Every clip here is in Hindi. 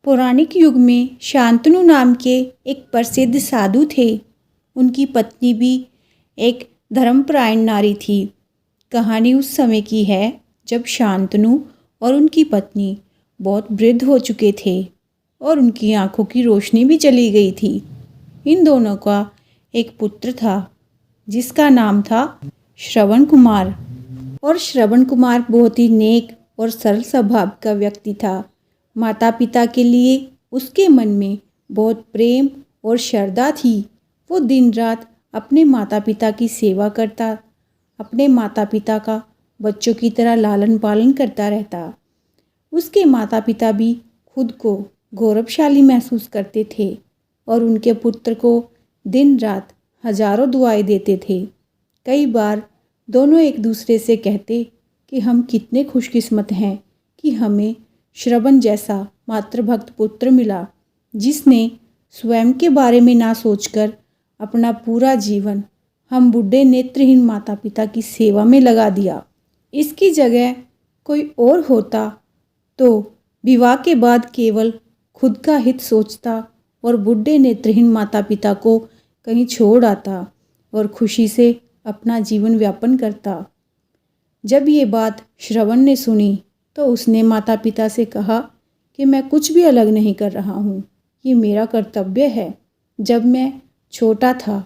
पौराणिक युग में शांतनु नाम के एक प्रसिद्ध साधु थे। उनकी पत्नी भी एक धर्मपरायण नारी थी। कहानी उस समय की है जब शांतनु और उनकी पत्नी बहुत वृद्ध हो चुके थे और उनकी आंखों की रोशनी भी चली गई थी। इन दोनों का एक पुत्र था जिसका नाम था श्रवण कुमार। और श्रवण कुमार बहुत ही नेक और सरल स्वभाव का व्यक्ति था। माता पिता के लिए उसके मन में बहुत प्रेम और श्रद्धा थी। वो दिन रात अपने माता पिता की सेवा करता, अपने माता पिता का बच्चों की तरह लालन पालन करता रहता। उसके माता पिता भी खुद को गौरवशाली महसूस करते थे और उनके पुत्र को दिन रात हजारों दुआएं देते थे। कई बार दोनों एक दूसरे से कहते कि हम कितने खुशकिस्मत हैं कि हमें श्रवण जैसा मातृभक्त पुत्र मिला, जिसने स्वयं के बारे में ना सोचकर अपना पूरा जीवन हम बूढ़े नेत्रहीन माता पिता की सेवा में लगा दिया। इसकी जगह कोई और होता तो विवाह के बाद केवल खुद का हित सोचता और बूढ़े नेत्रहीन माता पिता को कहीं छोड़ आता और खुशी से अपना जीवन व्यापन करता। जब ये बात श्रवण ने सुनी तो उसने माता पिता से कहा कि मैं कुछ भी अलग नहीं कर रहा हूँ, ये मेरा कर्तव्य है। जब मैं छोटा था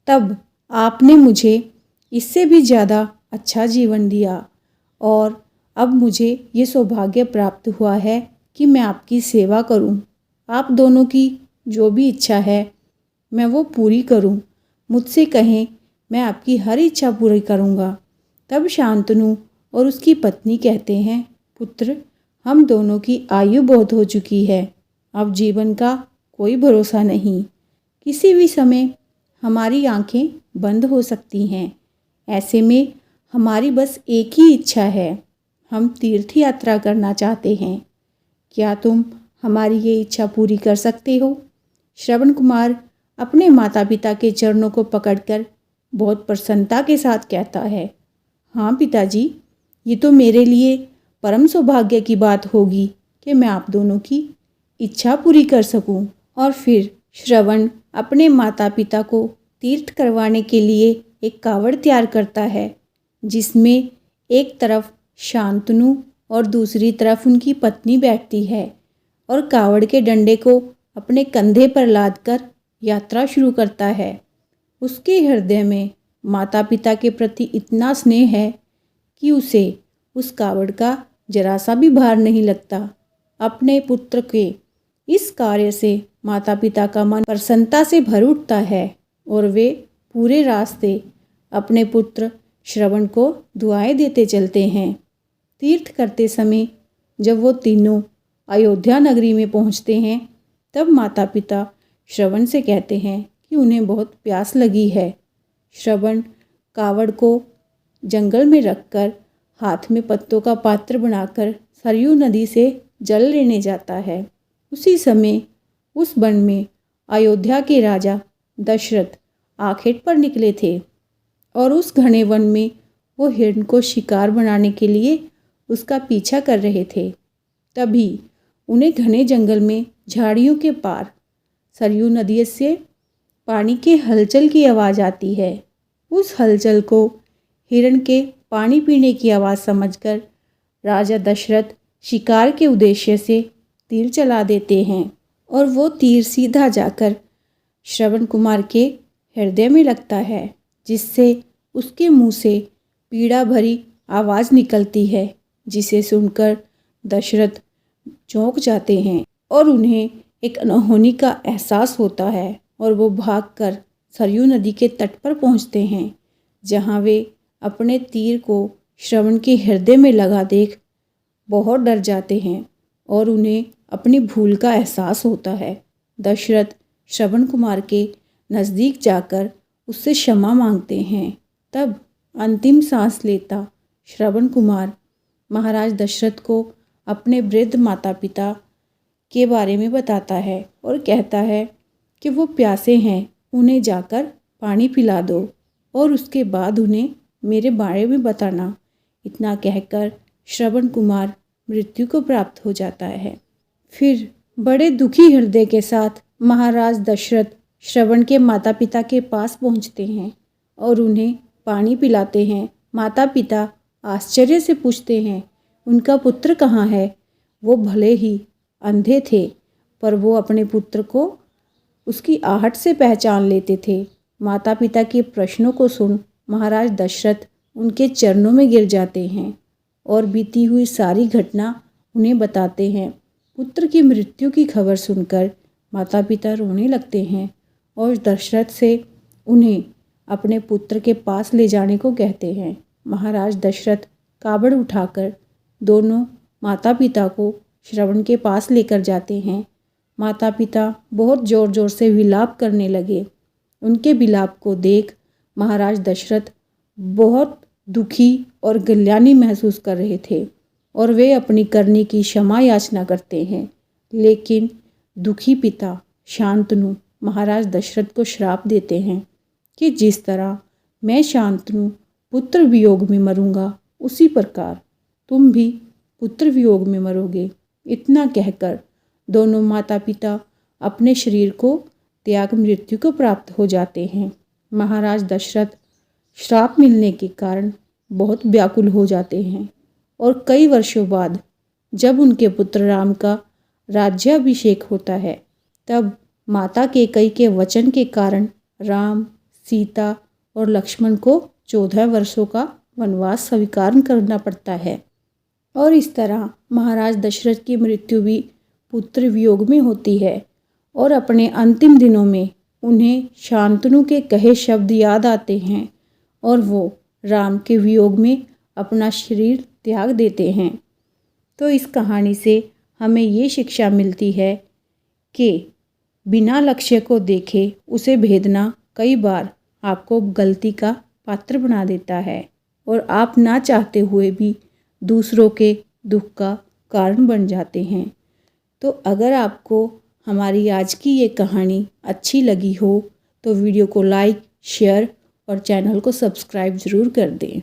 तब आपने मुझे इससे भी ज़्यादा अच्छा जीवन दिया और अब मुझे ये सौभाग्य प्राप्त हुआ है कि मैं आपकी सेवा करूं। आप दोनों की जो भी इच्छा है मैं वो पूरी करूं। मुझसे कहें, मैं आपकी हर इच्छा पूरी करूंगा। तब शांतनु और उसकी पत्नी कहते हैं, पुत्र, हम दोनों की आयु बहुत हो चुकी है। अब जीवन का कोई भरोसा नहीं। किसी भी समय हमारी आंखें बंद हो सकती हैं। ऐसे में हमारी बस एक ही इच्छा है, हम तीर्थ यात्रा करना चाहते हैं। क्या तुम हमारी ये इच्छा पूरी कर सकते हो? श्रवण कुमार अपने माता पिता के चरणों को पकड़कर बहुत प्रसन्नता के साथ कहता है, हाँ पिताजी, ये तो मेरे लिए परम सौभाग्य की बात होगी कि मैं आप दोनों की इच्छा पूरी कर सकूं। और फिर श्रवण अपने माता पिता को तीर्थ करवाने के लिए एक कावड़ तैयार करता है, जिसमें एक तरफ शांतनु और दूसरी तरफ उनकी पत्नी बैठती है और कावड़ के डंडे को अपने कंधे पर लादकर यात्रा शुरू करता है। उसके हृदय में माता पिता के प्रति इतना स्नेह है कि उसे उस कावड़ का जरा सा भी भार नहीं लगता। अपने पुत्र के इस कार्य से माता पिता का मन प्रसन्नता से भर उठता है और वे पूरे रास्ते अपने पुत्र श्रवण को दुआएं देते चलते हैं। तीर्थ करते समय जब वो तीनों अयोध्या नगरी में पहुंचते हैं तब माता पिता श्रवण से कहते हैं कि उन्हें बहुत प्यास लगी है। श्रवण कावड़ को जंगल में रखकर हाथ में पत्तों का पात्र बनाकर सरयू नदी से जल लेने जाता है। उसी समय उस वन में अयोध्या के राजा दशरथ आखेट पर निकले थे और उस घने वन में वो हिरण को शिकार बनाने के लिए उसका पीछा कर रहे थे। तभी उन्हें घने जंगल में झाड़ियों के पार सरयू नदी से पानी के हलचल की आवाज़ आती है। उस हलचल को हिरण के पानी पीने की आवाज़ समझकर राजा दशरथ शिकार के उद्देश्य से तीर चला देते हैं और वो तीर सीधा जाकर श्रवण कुमार के हृदय में लगता है, जिससे उसके मुंह से पीड़ा भरी आवाज़ निकलती है, जिसे सुनकर दशरथ चौंक जाते हैं और उन्हें एक अनहोनी का एहसास होता है और वो भागकर सरयू नदी के तट पर पहुंचते हैं, जहां वे अपने तीर को श्रवण के हृदय में लगा देख बहुत डर जाते हैं और उन्हें अपनी भूल का एहसास होता है। दशरथ श्रवण कुमार के नज़दीक जाकर उससे क्षमा मांगते हैं। तब अंतिम सांस लेता श्रवण कुमार महाराज दशरथ को अपने वृद्ध माता पिता के बारे में बताता है और कहता है कि वो प्यासे हैं, उन्हें जाकर पानी पिला दो और उसके बाद उन्हें मेरे बारे में बताना। इतना कहकर श्रवण कुमार मृत्यु को प्राप्त हो जाता है। फिर बड़े दुखी हृदय के साथ महाराज दशरथ श्रवण के माता पिता के पास पहुंचते हैं और उन्हें पानी पिलाते हैं। माता पिता आश्चर्य से पूछते हैं, उनका पुत्र कहाँ है? वो भले ही अंधे थे, पर वो अपने पुत्र को उसकी आहट से पहचान लेते थे। माता पिता के प्रश्नों को सुन महाराज दशरथ उनके चरणों में गिर जाते हैं और बीती हुई सारी घटना उन्हें बताते हैं। पुत्र की मृत्यु की खबर सुनकर माता पिता रोने लगते हैं और दशरथ से उन्हें अपने पुत्र के पास ले जाने को कहते हैं। महाराज दशरथ कावड़ उठाकर दोनों माता पिता को श्रवण के पास लेकर जाते हैं। माता पिता बहुत ज़ोर ज़ोर से विलाप करने लगे। उनके विलाप को देख महाराज दशरथ बहुत दुखी और गल्यानी महसूस कर रहे थे और वे अपनी करनी की क्षमा याचना करते हैं। लेकिन दुखी पिता शांतनु महाराज दशरथ को श्राप देते हैं कि जिस तरह मैं शांतनु पुत्र वियोग में मरूंगा, उसी प्रकार तुम भी पुत्र वियोग में मरोगे। इतना कहकर दोनों माता पिता अपने शरीर को त्याग मृत्यु को प्राप्त हो जाते हैं। महाराज दशरथ श्राप मिलने के कारण बहुत व्याकुल हो जाते हैं और कई वर्षों बाद जब उनके पुत्र राम का राज्याभिषेक होता है, तब माता कैकेयी के वचन के कारण राम, सीता और लक्ष्मण को 14 वर्षों का वनवास स्वीकार करना पड़ता है। और इस तरह महाराज दशरथ की मृत्यु भी पुत्र वियोग में होती है और अपने अंतिम दिनों में उन्हें शांतनु के कहे शब्द याद आते हैं और वो राम के वियोग में अपना शरीर त्याग देते हैं। तो इस कहानी से हमें ये शिक्षा मिलती है कि बिना लक्ष्य को देखे उसे भेदना कई बार आपको गलती का पात्र बना देता है और आप ना चाहते हुए भी दूसरों के दुख का कारण बन जाते हैं। तो अगर आपको हमारी आज की ये कहानी अच्छी लगी हो तो वीडियो को लाइक, शेयर और चैनल को सब्सक्राइब ज़रूर कर दें।